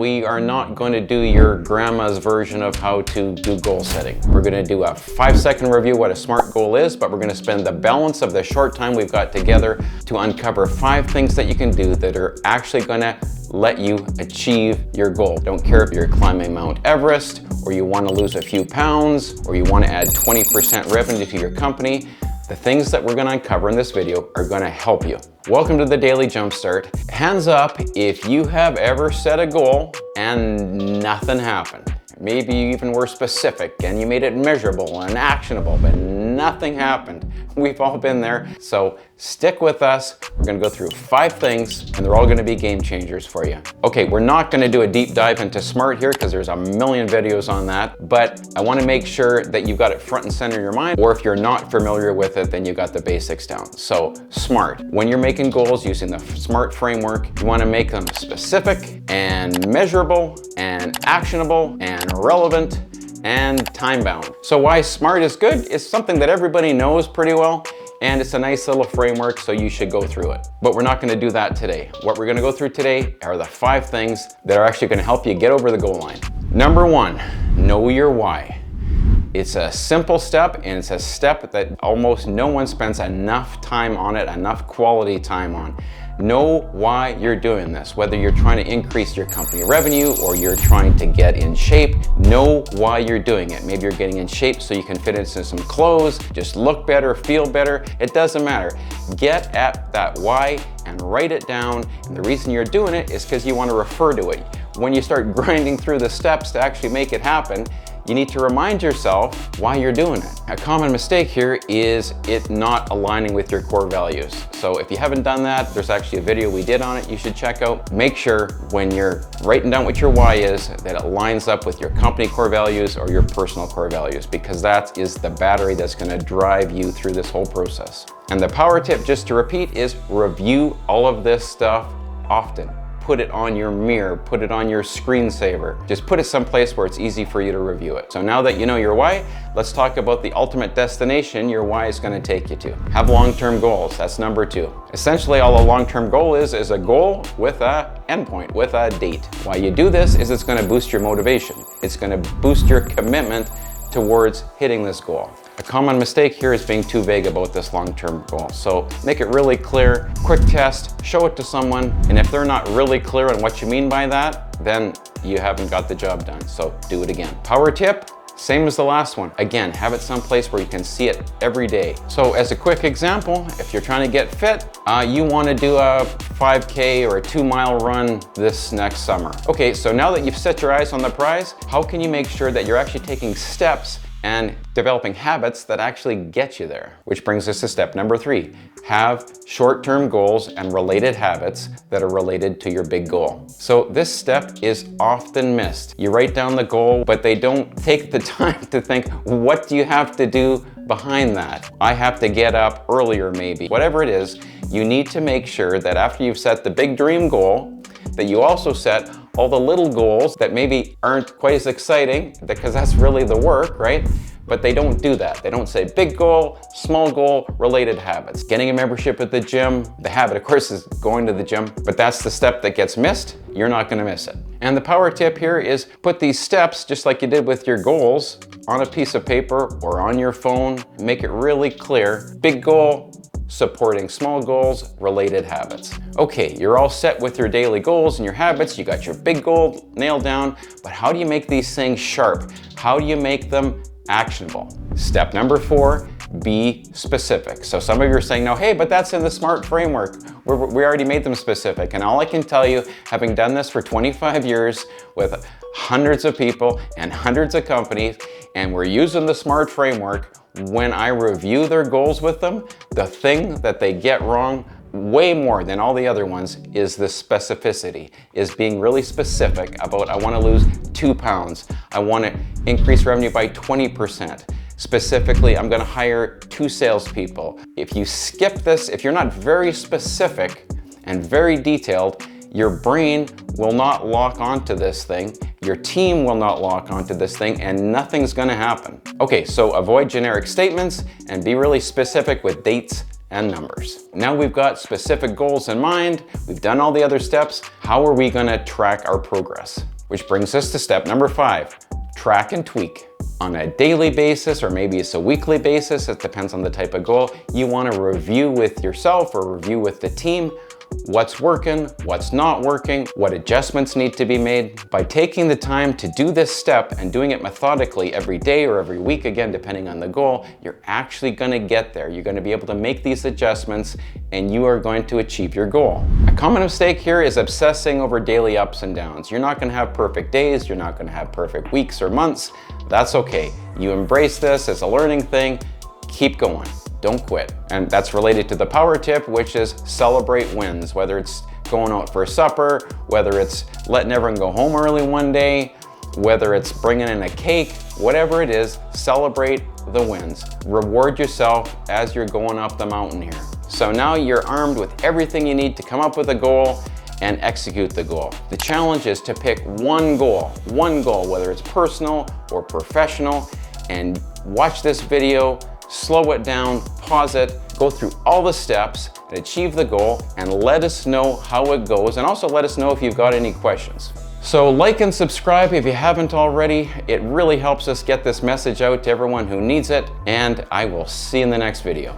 we are not going to do your grandma's version of how to do goal setting. We're going to do a 5-second review what a SMART goal is, but we're going to spend the balance of the short time we've got together to uncover 5 things that you can do that are actually going to let you achieve your goal. Don't care if you're climbing Mount Everest, or you want to lose a few pounds, or you want to add 20% revenue to your company. The things that we're going to uncover in this video are going to help you. Welcome to the Daily Jumpstart. Hands up if you have ever set a goal and nothing happened. Maybe you even were specific and you made it measurable and actionable, but nothing happened. We've all been there. So stick with us. We're going to go through 5 things and they're all going to be game changers for you. Okay, we're not going to do a deep dive into SMART here because there's a million videos on that, but I want to make sure that you've got it front and center in your mind, or if you're not familiar with it, then you got the basics down. So SMART, when you're making goals using the SMART framework, you want to make them specific and measurable and actionable and relevant and time-bound. So why SMART is good is something that everybody knows pretty well, and it's a nice little framework, so you should go through it. But we're not going to do that today. What we're going to go through today are the 5 things that are actually going to help you get over the goal line. Number 1, know your why. It's a simple step, and it's a step that almost no one spends enough time on it, enough quality time on. Know why you're doing this, whether you're trying to increase your company revenue or you're trying to get in shape. Know why you're doing it. Maybe you're getting in shape so you can fit into some clothes, just look better, feel better. It doesn't matter. Get at that why and write it down. And the reason you're doing it is because you want to refer to it. When you start grinding through the steps to actually make it happen, you need to remind yourself why you're doing it. A common mistake here is it not aligning with your core values. So if you haven't done that, there's actually a video we did on it you should check out. Make sure when you're writing down what your why is, that it lines up with your company core values or your personal core values, because that is the battery that's going to drive you through this whole process. And the power tip, just to repeat, is review all of this stuff often. Put it on your mirror, put it on your screensaver. Just put it someplace where it's easy for you to review it. So now that you know your why, let's talk about the ultimate destination your why is going to take you to. Have long-term goals. That's number 2. Essentially, all a long-term goal is a goal with a endpoint, with a date. Why you do this is it's going to boost your motivation. It's going to boost your commitment towards hitting this goal. A common mistake here is being too vague about this long-term goal. So make it really clear, quick test, show it to someone, and if they're not really clear on what you mean by that, then you haven't got the job done. So do it again. Power tip, same as the last one. Again, have it someplace where you can see it every day. So as a quick example, if you're trying to get fit, you want to do a 5K or a 2-mile run this next summer. Okay, so now that you've set your eyes on the prize, how can you make sure that you're actually taking steps and developing habits that actually get you there? Which brings us to step number 3. Have short-term goals and related habits that are related to your big goal. So this step is often missed. You write down the goal, but they don't take the time to think, what do you have to do behind that? I have to get up earlier maybe. Whatever it is, you need to make sure that after you've set the big dream goal, that you also set all the little goals that maybe aren't quite as exciting, because that's really the work, right? But they don't do that. They don't say big goal, small goal, related habits. Getting a membership at the gym, the habit of course is going to the gym, but that's the step that gets missed. You're not gonna miss it. And the power tip here is put these steps, just like you did with your goals, on a piece of paper or on your phone. Make it really clear. Big goal, supporting small goals, related habits. Okay, you're all set with your daily goals and your habits. You got your big goal nailed down, but how do you make these things sharp? How do you make them actionable? Step number 4, be specific. So some of you are saying, no, hey, but that's in the SMART framework. We already made them specific. And all I can tell you, having done this for 25 years with hundreds of people and hundreds of companies, and we're using the SMART framework, when I review their goals with them, the thing that they get wrong way more than all the other ones is the specificity, is being really specific about, I want to lose 2 pounds. I want to increase revenue by 20%. Specifically, I'm going to hire 2 salespeople. If you skip this, if you're not very specific and very detailed, your brain will not lock onto this thing, your team will not lock onto this thing, and nothing's gonna happen. Okay, so avoid generic statements and be really specific with dates and numbers. Now we've got specific goals in mind, we've done all the other steps, how are we gonna track our progress? Which brings us to step number 5, track and tweak. On a daily basis, or maybe it's a weekly basis, it depends on the type of goal, you wanna review with yourself or review with the team what's working, what's not working, what adjustments need to be made. By taking the time to do this step and doing it methodically every day or every week, again, depending on the goal, you're actually gonna get there. You're gonna be able to make these adjustments and you are going to achieve your goal. A common mistake here is obsessing over daily ups and downs. You're not gonna have perfect days, you're not gonna have perfect weeks or months. That's okay. You embrace this as a learning thing, keep going. Don't quit. And that's related to the power tip, which is celebrate wins. Whether it's going out for supper, whether it's letting everyone go home early one day, whether it's bringing in a cake, whatever it is, celebrate the wins. Reward yourself as you're going up the mountain here. So now you're armed with everything you need to come up with a goal and execute the goal. The challenge is to pick one goal, whether it's personal or professional, and watch this video, slow it down, pause it, go through all the steps and achieve the goal, and let us know how it goes, and also let us know if you've got any questions. So like and subscribe if you haven't already. It really helps us get this message out to everyone who needs it, and I will see you in the next video.